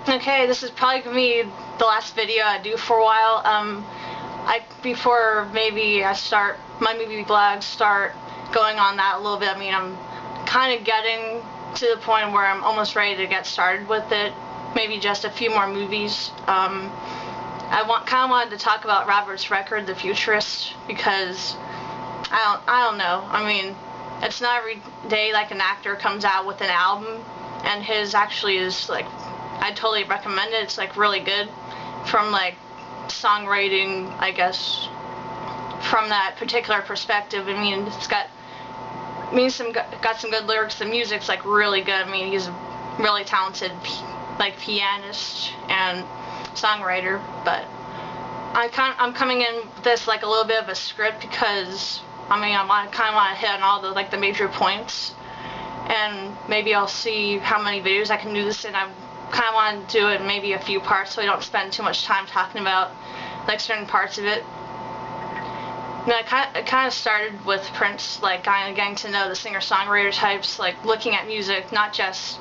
Okay, this is probably gonna be the last video I do for a while. Before maybe I start my movie vlogs, start going on that a little bit. I mean, I'm kind of getting to the point where I'm almost ready to get started with it. Maybe just a few more movies. I kind of wanted to talk about Robert's record, The Futurist, because I don't know. I mean, it's not every day like an actor comes out with an album, and his actually is like, I totally recommend it. It's like really good from like songwriting, I guess, from that particular perspective. I mean, it's got some good lyrics. The music's like really good. I mean, he's a really talented like pianist and songwriter. But I'm coming in with this like a little bit of a script because I mean I kind of want to hit on all the like the major points, and maybe I'll see how many videos I can do this in. I kind of want to do it in maybe a few parts so I don't spend too much time talking about like certain parts of it. And I kind of started with Prince, like kind of getting to know the singer-songwriter types, like looking at music not just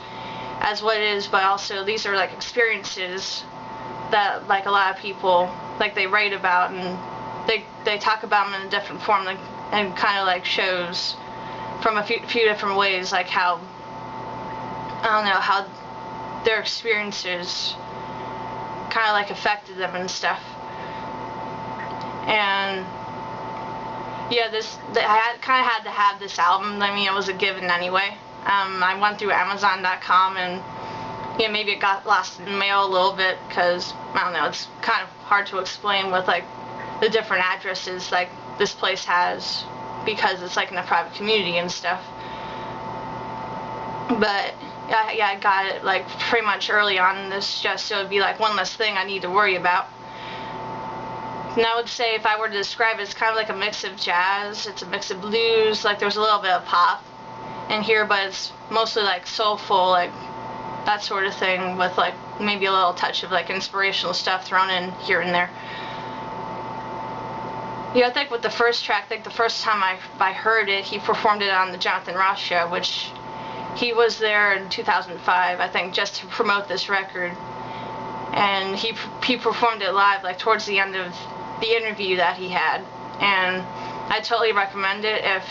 as what it is, but also these are like experiences that like a lot of people like they write about, and they talk about them in a different form, like, and kind of like shows from a few different ways, like how I don't know how their experiences kind of like affected them and stuff. And yeah, I kind of had to have this album. I mean, it was a given anyway. I went through Amazon.com, and yeah, maybe it got lost in the mail a little bit because I don't know. It's kind of hard to explain with like the different addresses like this place has because it's like in a private community and stuff. But yeah, I got it like pretty much early on in this, just so it'd be like one less thing I need to worry about. And I would say if I were to describe it, it's kind of like a mix of jazz, it's a mix of blues, like there's a little bit of pop in here, but it's mostly like soulful, like that sort of thing, with like maybe a little touch of like inspirational stuff thrown in here and there. Yeah, I think with the first track, like the first time I heard it, he performed it on the Jonathan Ross show, which he was there in 2005, I think, just to promote this record. And he performed it live like towards the end of the interview that he had, and I totally recommend it. If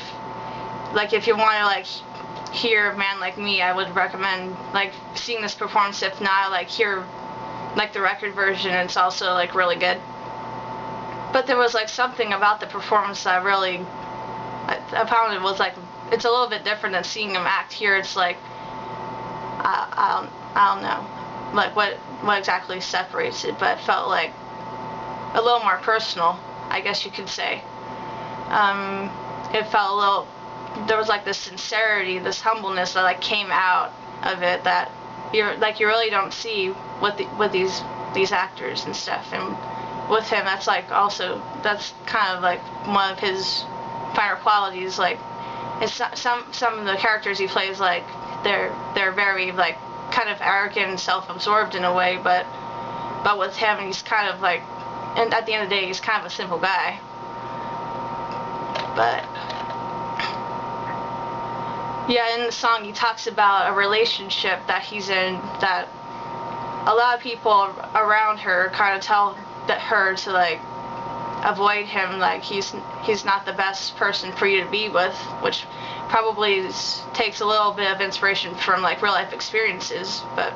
you want to like hear a man like me, I would recommend like seeing this performance. If not, like hear like the record version. It's also like really good. But there was like something about the performance that I found it was like, it's a little bit different than seeing him act here. It's like I don't know like what exactly separates it, but it felt like a little more personal, I guess you could say. It felt a little, there was like this sincerity, this humbleness that like came out of it that you really don't see with these actors and stuff. And with him, that's like also, that's kind of like one of his finer qualities. Like it's some of the characters he plays, like they're very like kind of arrogant and self-absorbed in a way, but with him, he's kind of like, and at the end of the day, he's kind of a simple guy. But yeah, in the song he talks about a relationship that he's in, that a lot of people around her kind of tell her to like avoid him, like he's not the best person for you to be with, which probably takes a little bit of inspiration from like real life experiences. But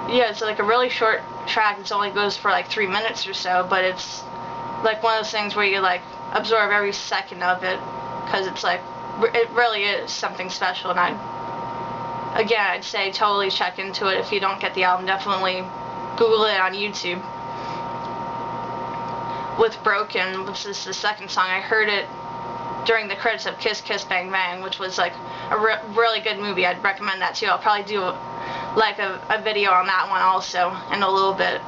yeah, it's like a really short track. It only goes for like 3 minutes or so, but it's like one of those things where you like absorb every second of it, because it's like, it really is something special. And I'd say totally check into it. If you don't get the album, definitely Google it on YouTube. With Broken, which is the second song, I heard it during the credits of Kiss Kiss Bang Bang, which was like a really good movie. I'd recommend that too. I'll probably do like a video on that one also in a little bit.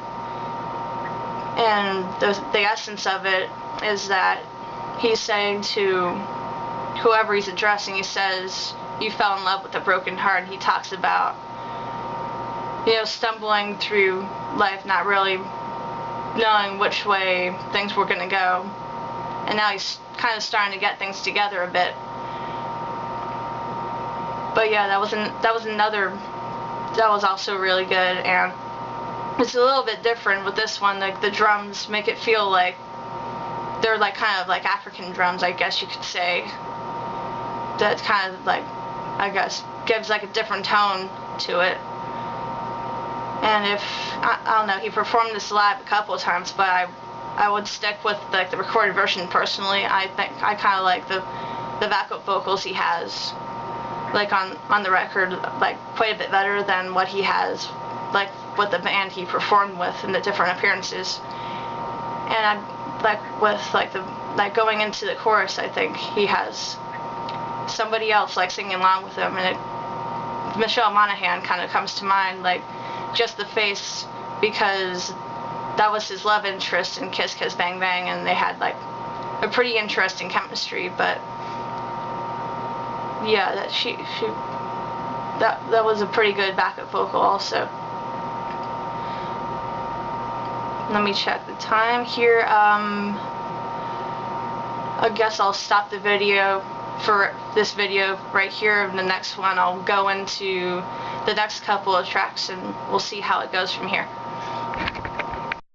And the essence of it is that he's saying to whoever he's addressing, he says, you fell in love with a broken heart. And he talks about, stumbling through life, not really knowing which way things were going to go. And now he's kind of starting to get things together a bit. But yeah, that was another that was also really good. And it's a little bit different with this one. Like the drums make it feel like they're like kind of like African drums, I guess you could say. That kind of like, I guess, gives like a different tone to it. And if I don't know, he performed this live a couple of times, but I would stick with like the recorded version personally. I think I kind of like the backup vocals he has, like on the record, like quite a bit better than what he has like with the band he performed with in the different appearances. And I like with like going into the chorus, I think he has somebody else like singing along with him, and Michelle Monaghan kind of comes to mind, like just the face, because that was his love interest in Kiss Kiss Bang Bang, and they had like a pretty interesting chemistry. But yeah, that was a pretty good backup vocal also. Let me check the time here. I guess I'll stop the video for this video right here. In the next one, I'll go into the next couple of tracks and we'll see how it goes from here.